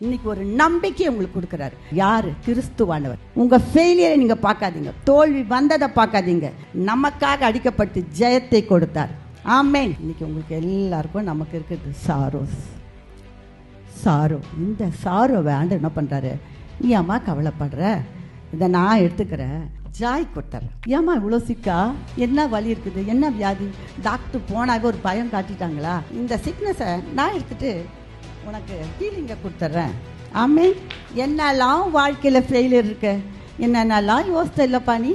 இன்னைக்கு ஒரு நம்பிக்கை உங்களுக்கு கொடுக்கிறாரு. யாரு? கிறிஸ்துவானவர். உங்க ஃபெயிலியரை நீங்க பார்க்காதீங்க, தோல்வி வந்ததை பார்க்காதீங்க. நமக்காக அடிக்கப்பட்டு ஜெயத்தை கொடுத்தார். ஆமென். இன்னைக்கு உங்களுக்கு எல்லாருக்கும் நமக்கு இருக்குது சாரோ. இந்த சாரோவை ஆண்டவர் என்ன பண்றாரு? நீ அம்மா கவலைப்படுற, இதை நான் எடுத்துக்கிறேன், ஜாய் கொடுத்தார். ஏம்மா இவ்வளோ சிக்கா? என்ன வலி இருக்குது? என்ன வியாதி? டாக்டர் போனாவே ஒரு பயம் காட்டிட்டாங்களா? இந்த சிக்னஸை நான் எடுத்துட்டு உனக்கு ஹீலிங்கை கொடுத்துட்றேன். ஆமென். என்னெல்லாம் வாழ்க்கையில் ஃபெயிலியர் இருக்கு, என்னென்னலாம் யோசித்த இல்லைப்பா நீ.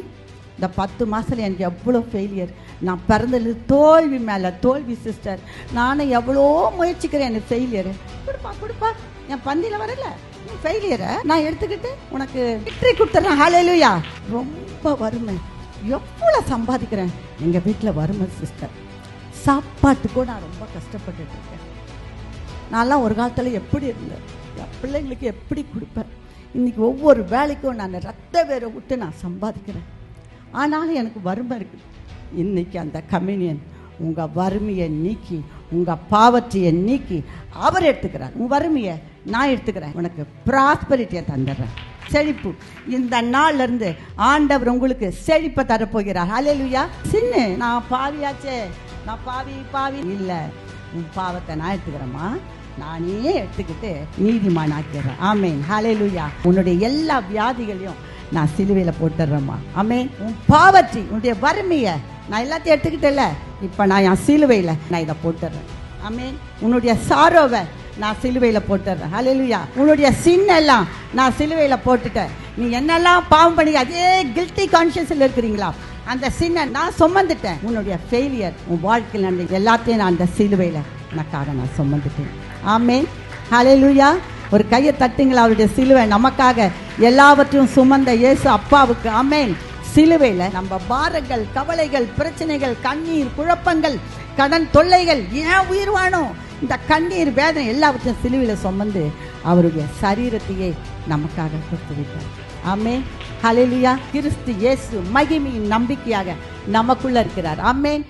இந்த 10 மாதத்தில் எனக்கு எவ்வளோ ஃபெயிலியர். நான் பிறந்தது தோல்வி மேலே தோல்வி சிஸ்டர். நானும் எவ்வளோ முயற்சிக்கிறேன், எனக்கு ஃபெயிலியரு. கொடுப்பா என் பந்தியில் வரல, நீ ஃபெயிலியரை நான் எடுத்துக்கிட்டு உனக்கு விக்டரி கொடுத்துட்றேன். ஹல்லேலூயா. ரொம்ப வறுமை, எவ்வளோ சம்பாதிக்கிறேன். எங்கள் வீட்டில் வறுமை சிஸ்டர், சாப்பாட்டுக்கும் நான் ரொம்ப கஷ்டப்பட்டுட்டு இருக்கேன். நான்லாம் ஒரு காலத்தில் எப்படி இருந்தேன், என் பிள்ளைங்களுக்கு எப்படி கொடுப்பேன். இன்றைக்கி ஒவ்வொரு வேலைக்கும் நான் ரத்த வேரை விட்டு நான் சம்பாதிக்கிறேன். ஆனாலும் எனக்கு வறுமை இருக்குது. இன்றைக்கி அந்த கம்யூனியன் உங்கள் வறுமையை நீக்கி, உங்கள் பாவத்தையை நீக்கி அவர் எடுத்துக்கிறார். உன் வறுமையை நான் எடுத்துக்கிறேன், உனக்கு ப்ராஸ்பரிட்டியை தந்துடுறேன், செழிப்பு. இந்த நாள்ல இருந்து ஆண்டவர் உங்களுக்கு செழிப்பை தரப்போகிறார். ஹல்லேலூயா. சின்ன நான் பாவியாச்சே, நான் பாவி இல்லை, உன் பாவத்தை நான் எடுத்துக்கிறேம்மா, நானே எடுத்துக்கிட்டு நீதிமான் ஆக்கிறேன். ஆமேன். ஹல்லேலூயா. உன்னுடைய எல்லா வியாதிகளையும் நான் சிலுவையில் போட்டுடுறேம்மா. ஆமேன். உன் பாவத்தை, உன்னுடைய வறுமையை நான் எல்லாத்தையும் எடுத்துக்கிட்டேல்ல, இப்போ நான் என் சிலுவையில் நான் இதை போட்டுடுறேன். ஆமேன். உன்னுடைய சாரோவை நான் சிலுவையில் போட்டுடுறேன். ஹல்லேலூயா. உன்னுடைய சின்னெல்லாம் நான் சிலுவையில் போட்டுட்டேன். நீ என்னெல்லாம் பாவம் பண்ணி அதே கில்ட்டி கான்ஷியஸில் இருக்கிறீங்களா, அந்த சின்ன நான் சுமந்துட்டேன். உன்னுடைய ஃபெயிலியர், உன் வாழ்க்கையில் நடந்த எல்லாத்தையும் நான் அந்த சிலுவையில் எனக்காக நான் சுமந்துட்டேன். ஆமேன். ஹல்லேலூயா. ஒரு கையை தட்டுங்களா. அவருடைய சிலுவை நமக்காக எல்லாவற்றையும் சுமந்த இயேசு அப்பாவுக்கு. ஆமேன். சிலுவையில் நம்ம பாரங்கள், கவலைகள், பிரச்சனைகள், கண்ணீர், குழப்பங்கள், கடன் தொல்லைகள், ஏன் உயிர் வாணும், இந்த கண்ணீர் வேதனை எல்லாவற்றையும் சிலுவையில் சுமந்து அவருடைய சரீரத்தையே நமக்காக கொடுத்து விட்டார். ஆமேன். ஹல்லேலூயா. கிறிஸ்து இயேசு மகிமையின் நம்பிக்கையாக நமக்குள்ள இருக்கிறார். ஆமேன்.